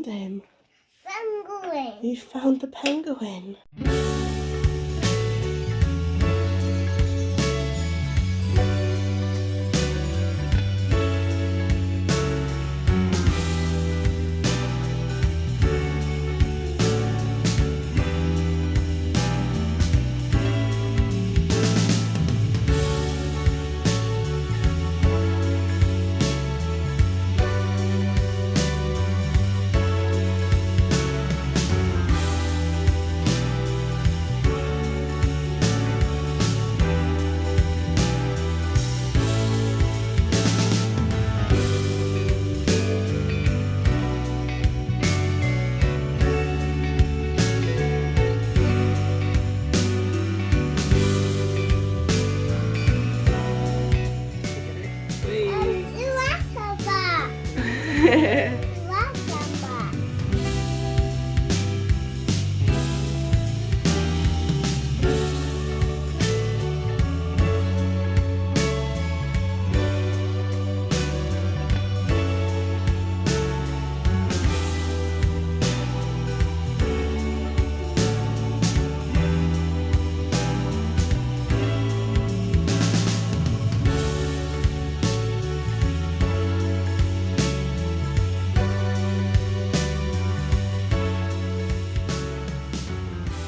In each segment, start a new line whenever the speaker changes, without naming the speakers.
found him?
Penguin.
You found the penguin.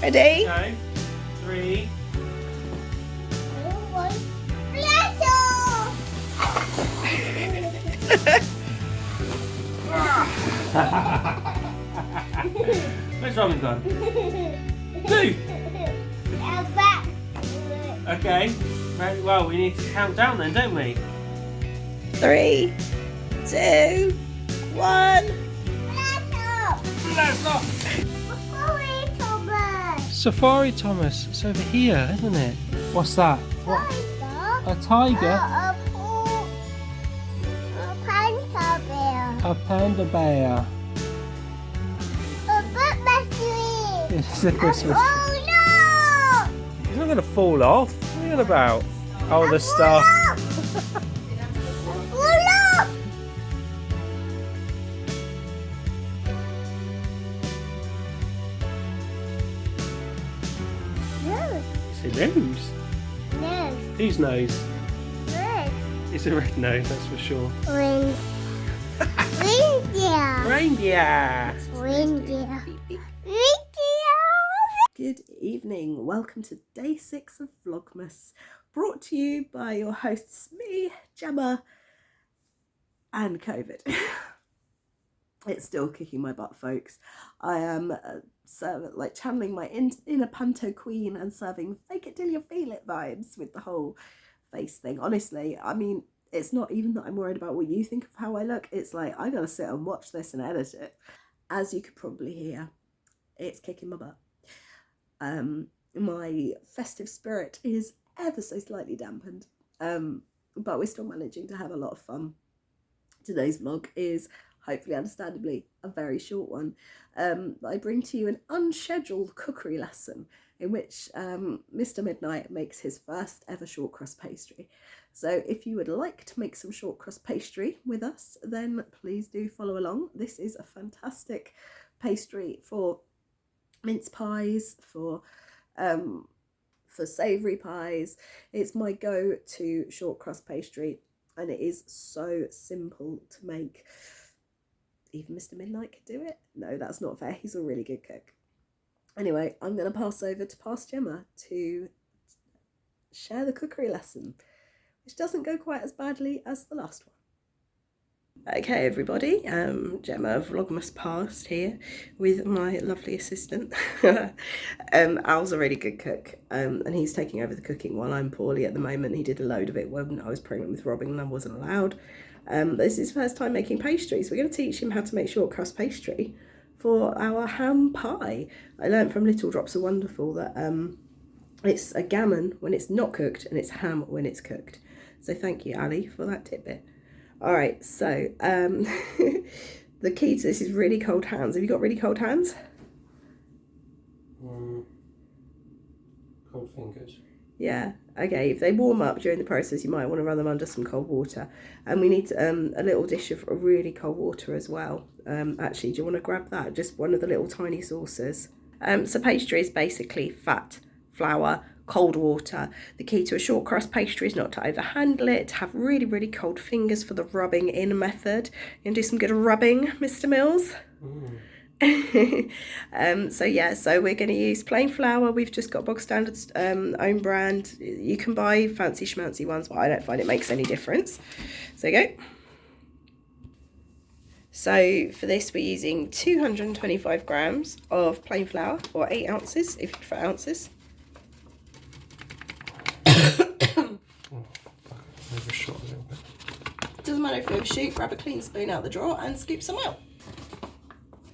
Ready?
Okay. 3. Where's Robin gone? 2. Okay. Very well. We need to count down then, don't we?
3, 2, 1.
Let's go. Safari Thomas. It's over here, isn't it? What's that? What? A tiger?
Panda bear.
A panda bear.
A Christmas tree.
It's a Christmas tree.
Oh no!
It's not going to fall off. What are you on about? Oh, the star. It's a nose.
Nose.
Whose nose?
Red.
It's a red nose, that's for sure.
Wind. Reindeer.
Reindeer.
Reindeer. Reindeer.
Good evening. Welcome to day 6 of Vlogmas, brought to you by your hosts, me, Gemma, and COVID. It's still kicking my butt, folks. I am channeling my inner panto queen and serving fake it till you feel it vibes with the whole face thing. Honestly, I mean, it's not even that I'm worried about what you think of how I look. It's like, I gotta sit and watch this and edit it. As you could probably hear, it's kicking my butt. My festive spirit is ever so slightly dampened, but we're still managing to have a lot of fun. Today's vlog is, hopefully understandably, a very short one. I bring to you an unscheduled cookery lesson in which Mr. Midnight makes his first ever shortcrust pastry. So if you would like to make some shortcrust pastry with us, then please do follow along. This is a fantastic pastry for mince pies, for savoury pies. It's my go-to shortcrust pastry, and it is so simple to make. Even Mr. Midnight could do it. No, that's not fair. He's a really good cook. Anyway, I'm going to pass over to Past Gemma to share the cookery lesson, which doesn't go quite as badly as the last one. Okay, everybody, Gemma Vlogmas Past here with my lovely assistant. Al's a really good cook, and he's taking over the cooking while I'm poorly at the moment. He did a load of it when I was pregnant with Robin and I wasn't allowed. This is his first time making pastries. We're going to teach him how to make shortcrust pastry for our ham pie. I learned from Little Drops Are Wonderful that it's a gammon when it's not cooked and it's ham when it's cooked. So thank you, Ali, for that tidbit. All right, so the key to this is really cold hands. Have you got really cold hands?
Cold fingers.
Yeah. Okay, if they warm up during the process, you might want to run them under some cold water. And we need a little dish of really cold water as well. Actually, do you want to grab that? Just one of the little tiny saucers. So pastry is basically fat, flour, cold water. The key to a short crust pastry is not to overhandle it, to have really, really cold fingers for the rubbing in method. You can do some good rubbing, Mr. Mills. So yeah, so we're going to use plain flour. We've just got bog standard own brand. You can buy fancy schmancy ones, but I don't find it makes any difference. So there you go. So for this we're using 225 grams of plain flour, or 8 ounces if you prefer ounces. Doesn't matter if you overshoot, grab a clean spoon out the drawer and scoop some out.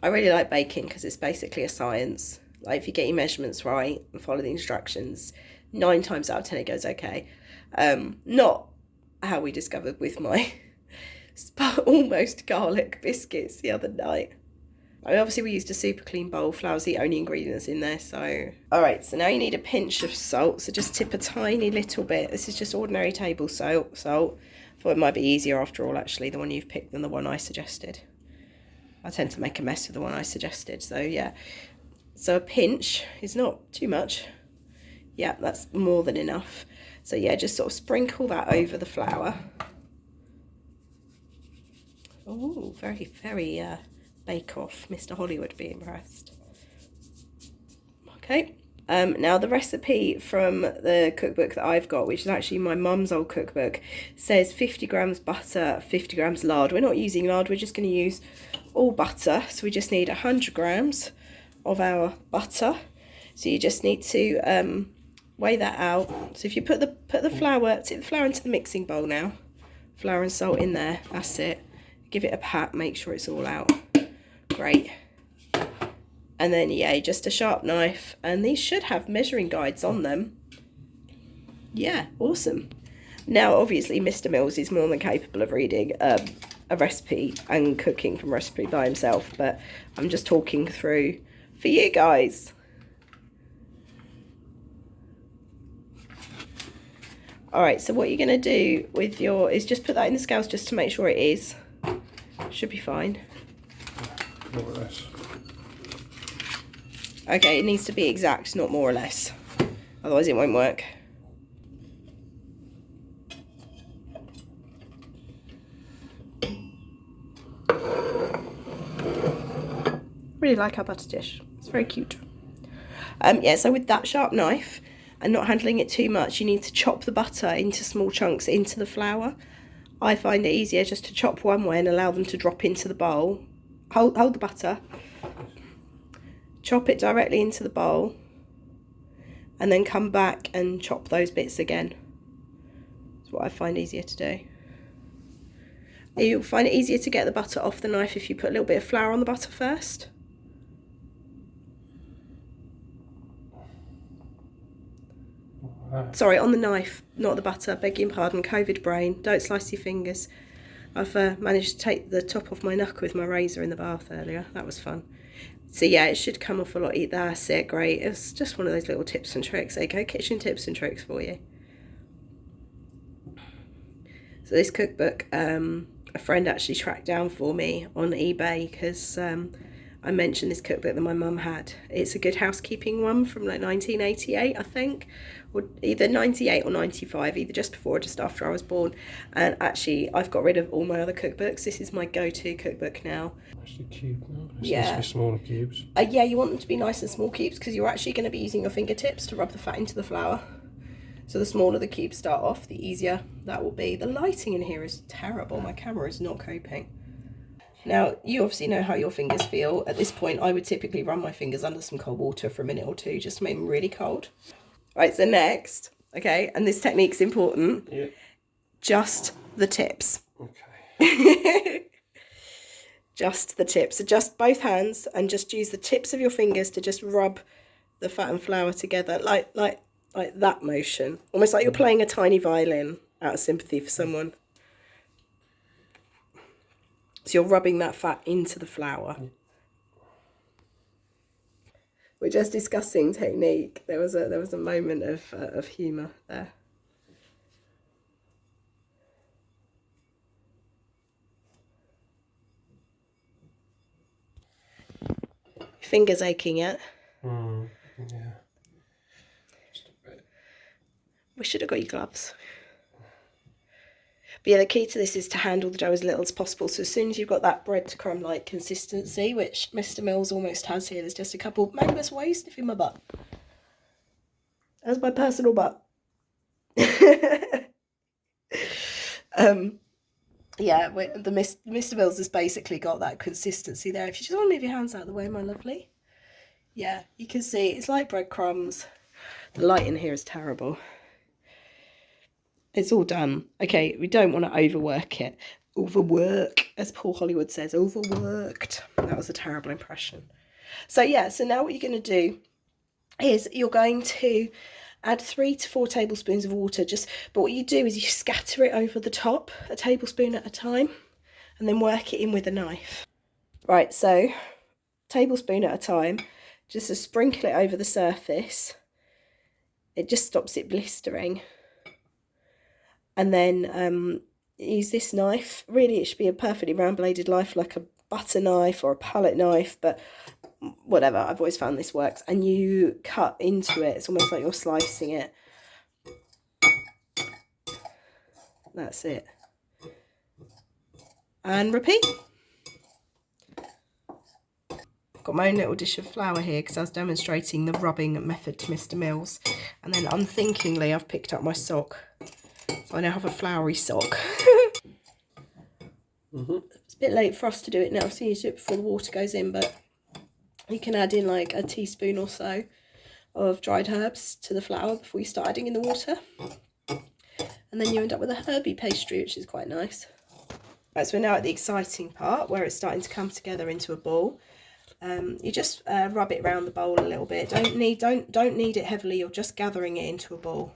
I really like baking because it's basically a science. Like if you get your measurements right and follow the instructions, 9 times out of 10 it goes okay. Not how we discovered with my almost garlic biscuits the other night. I mean, obviously we used a super clean bowl. Flour's the only ingredients in there, so. All right, so now you need a pinch of salt. So just tip a tiny little bit. This is just ordinary table salt. Thought it might be easier after all, actually, the one you've picked than the one I suggested. I tend to make a mess with the one I suggested, so yeah. So a pinch is not too much. Yeah, that's more than enough. So yeah, just sort of sprinkle that over the flour. Oh, very, very Bake Off. Mr. Holly would be impressed. Okay. Now the recipe from the cookbook that I've got, which is actually my mum's old cookbook, says 50 grams butter, 50 grams lard. We're not using lard, we're just going to use all butter. So we just need 100 grams of our butter. So you just need to weigh that out. So if you put the flour into the mixing bowl now. Flour and salt in there, that's it. Give it a pat, make sure it's all out. Great. And then, yeah, just a sharp knife. And these should have measuring guides on them. Yeah, awesome. Now, obviously, Mr. Mills is more than capable of reading a recipe and cooking from recipe by himself. But I'm just talking through for you guys. All right, so what you're going to do with is just put that in the scales just to make sure it is. Should be fine.
More or less.
Okay, it needs to be exact, not more or less. Otherwise it won't work. Really like our butter dish. It's very cute. Yeah, so with that sharp knife and not handling it too much, you need to chop the butter into small chunks into the flour. I find it easier just to chop one way and allow them to drop into the bowl. Hold the butter. Chop it directly into the bowl and then come back and chop those bits again. That's what I find easier to do. You'll find it easier to get the butter off the knife if you put a little bit of flour on the butter first. Sorry, on the knife, not the butter, begging pardon, COVID brain. Don't slice your fingers. I've managed to take the top off my knuckle with my razor in the bath earlier. That was fun. So yeah, it should come off a lot. That's it, great. It's just one of those little tips and tricks. There you go, kitchen tips and tricks for you. So this cookbook, a friend actually tracked down for me on eBay because I mentioned this cookbook that my mum had. It's a Good Housekeeping one from like 1988, I think, or either 98 or 95, either just before or just after I was born. And actually, I've got rid of all my other cookbooks. This is my go-to cookbook now.
Actually, cube now. It's
Yeah.
supposed to be smaller cubes.
Yeah, you want them to be nice and small cubes because you're actually going to be using your fingertips to rub the fat into the flour. So the smaller the cubes start off, the easier that will be. The lighting in here is terrible. My camera is not coping. Now, you obviously know how your fingers feel. At this point, I would typically run my fingers under some cold water for a minute or two just to make them really cold. Right, so next, okay, and this technique's important,
Yeah.
just the tips.
Okay.
Just the tips. So just both hands and just use the tips of your fingers to just rub the fat and flour together like that motion. Almost like you're playing a tiny violin out of sympathy for someone. So you're rubbing that fat into the flour. We're just discussing technique. There was a moment of humour there. fingers aching yet?
Yeah. Just a bit.
We should have got you gloves. But yeah, the key to this is to handle the dough as little as possible. So as soon as you've got that breadcrumb-like consistency, which Mr. Mills almost has here, there's just a couple... Magnus, why are you sniffing my butt? That's my personal butt. Yeah, the Mr. Mills has basically got that consistency there. If you just want to move your hands out of the way, my lovely. Yeah, you can see it's like breadcrumbs. The light in here is terrible. It's all done. Okay, we don't want to overwork it. Overwork, as Paul Hollywood says, overworked. That was a terrible impression. So yeah, so now what you're going to do is you're going to add 3 to 4 tablespoons of water. But what you do is you scatter it over the top, a tablespoon at a time, and then work it in with a knife. Right, so tablespoon at a time, just to sprinkle it over the surface. It just stops it blistering. And then use this knife. Really, it should be a perfectly round bladed knife, like a butter knife or a palette knife, but whatever, I've always found this works. And you cut into it. It's almost like you're slicing it. That's it. And repeat. I've got my own little dish of flour here because I was demonstrating the rubbing method to Mr. Mills. And then unthinkingly, I've picked up my sock. So I now have a floury sock. It's a bit late for us to do it now, so you need to do it before the water goes in, but you can add in like a teaspoon or so of dried herbs to the flour before you start adding in the water. And then you end up with a herby pastry, which is quite nice. Right, so we're now at the exciting part where it's starting to come together into a ball. You just rub it around the bowl a little bit. Don't knead it heavily. You're just gathering it into a ball.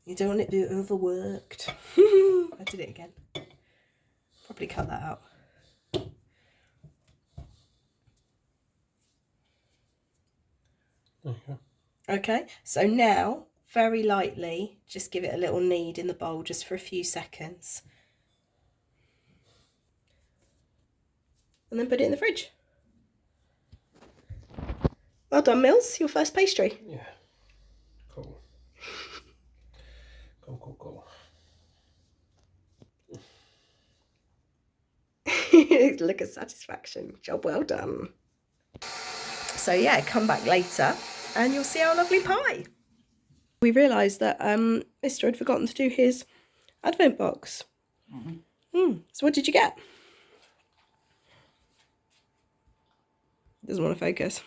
You don't want it to be overworked. I did it again. Probably cut that out.
Okay.
Okay, so now, very lightly, just give it a little knead in the bowl just for a few seconds. And then put it in the fridge. Well done, Mills. Your first pastry.
Yeah. Cool. Cool.
Look at satisfaction. Job well done. So yeah, come back later and you'll see our lovely pie. We realised that Mr. had forgotten to do his advent box. So what did you get? Doesn't want to focus.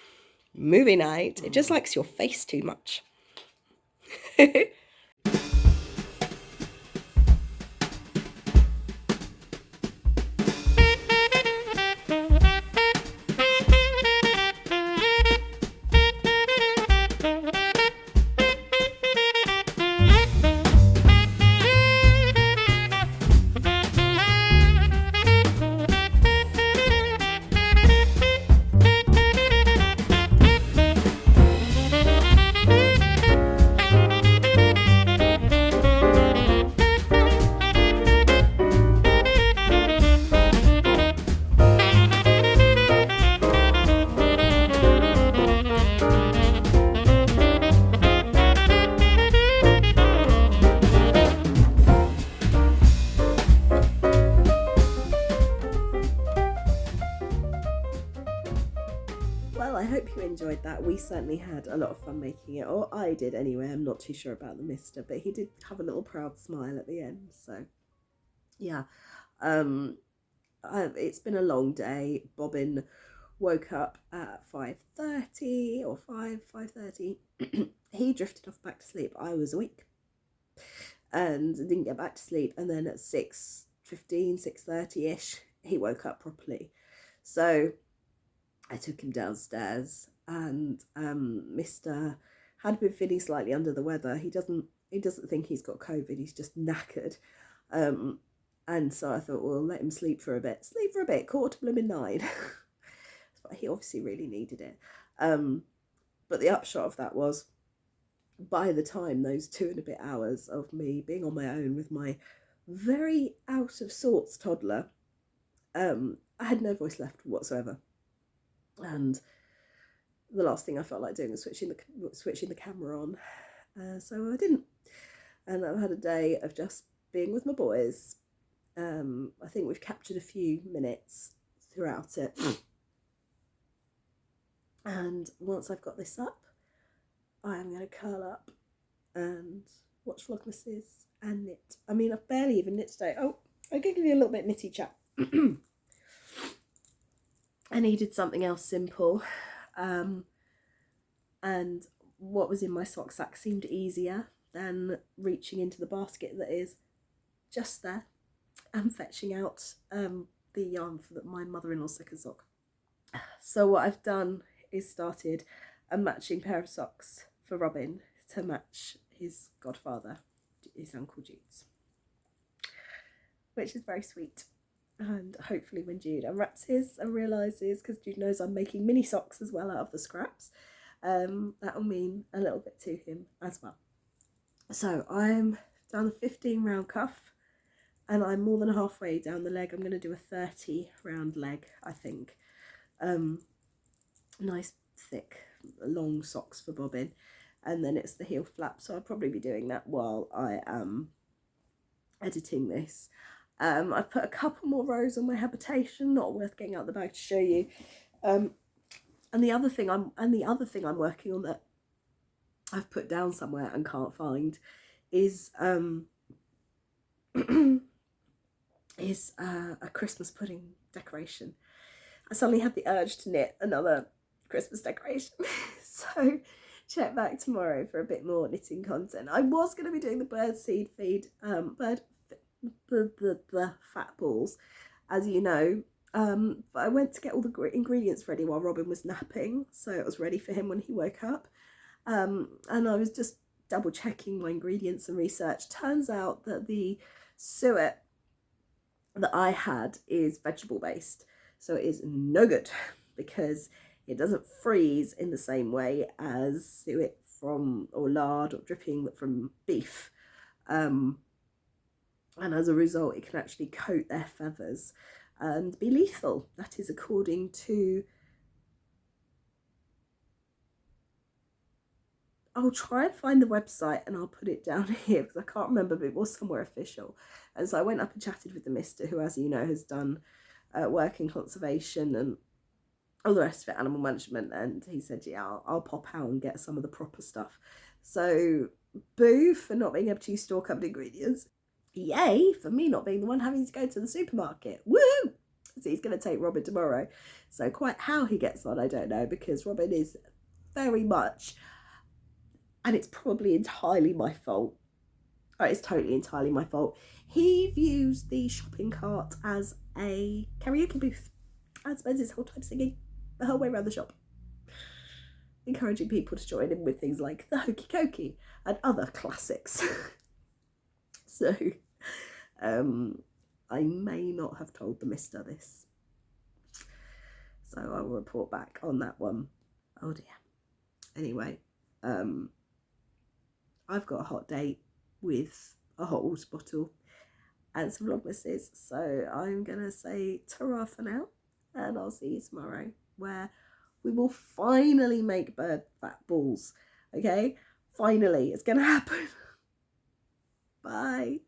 Movie night. It just likes your face too much. Well, I hope you enjoyed that. We certainly had a lot of fun making it, or I did anyway. I'm not too sure about the mister, but he did have a little proud smile at the end. So, yeah, it's been a long day. Bobbin woke up at 5:30 or 5:30. He drifted off back to sleep. I was awake and didn't get back to sleep. And then at 6:15, 6:30ish, he woke up properly. So I took him downstairs, and Mr. had been feeling slightly under the weather. He doesn't think he's got COVID. He's just knackered. And so I thought, well, let him sleep for a bit. 9:15. But he obviously really needed it. But the upshot of that was, by the time those 2 and a bit hours of me being on my own with my very out of sorts toddler, I had no voice left whatsoever. and the last thing I felt like doing was switching the camera on, so I didn't. And I've had a day of just being with my boys. I think we've captured a few minutes throughout it. And once I've got this up, I am going to curl up and watch Vlogmases and knit. I mean, I've barely even knit today. Oh, I'm going to give you a little bit nitty chat. I needed something else simple. And what was in my sock sack seemed easier than reaching into the basket that is just there and fetching out the yarn for my mother-in-law's second sock. So what I've done is started a matching pair of socks for Robin to match his godfather, his Uncle Jude's, which is very sweet. And hopefully when Jude unwraps his and realises, because Jude knows I'm making mini socks as well out of the scraps, that'll mean a little bit to him as well. So I'm down the 15 round cuff, and I'm more than halfway down the leg. I'm going to do a 30 round leg, I think. Nice thick long socks for bobbing, and then it's the heel flap, so I'll probably be doing that while I am editing this. I've put a couple more rows on my habitation, not worth getting out the bag to show you. And the other thing I'm working on that I've put down somewhere and can't find is a Christmas pudding decoration. I suddenly had the urge to knit another Christmas decoration. So check back tomorrow for a bit more knitting content. I was going to be doing the bird seed feed, the fat balls, as you know, but I went to get all the ingredients ready while Robin was napping, so it was ready for him when he woke up. And I was just double checking my ingredients and research. Turns out that the suet that I had is vegetable based, so it is no good because it doesn't freeze in the same way as suet from, or lard or dripping from beef, and as a result it can actually coat their feathers and be lethal. That is according to, I'll try and find the website and I'll put it down here because I can't remember, but it was somewhere official. And so I went up and chatted with the mister, who, as you know, has done work in conservation and all the rest of it, animal management, and he said, yeah, I'll pop out and get some of the proper stuff. So boo for not being able to use store-cupboard ingredients. Yay for me not being the one having to go to the supermarket. Woo! So he's going to take Robin tomorrow. So quite how he gets on, I don't know, because Robin is very much, and it's probably entirely my fault. Oh, it's totally entirely my fault. He views the shopping cart as a karaoke booth and spends his whole time singing the whole way around the shop, encouraging people to join in with things like the Hokey Cokey and other classics. So I may not have told the mister this, so I will report back on that one. Oh dear. Anyway, I've got a hot date with a hot water bottle and some Vlogmases, so I'm gonna say ta-ra for now, and I'll see you tomorrow, where we will finally make bird fat balls. Okay, finally, it's gonna happen. Bye.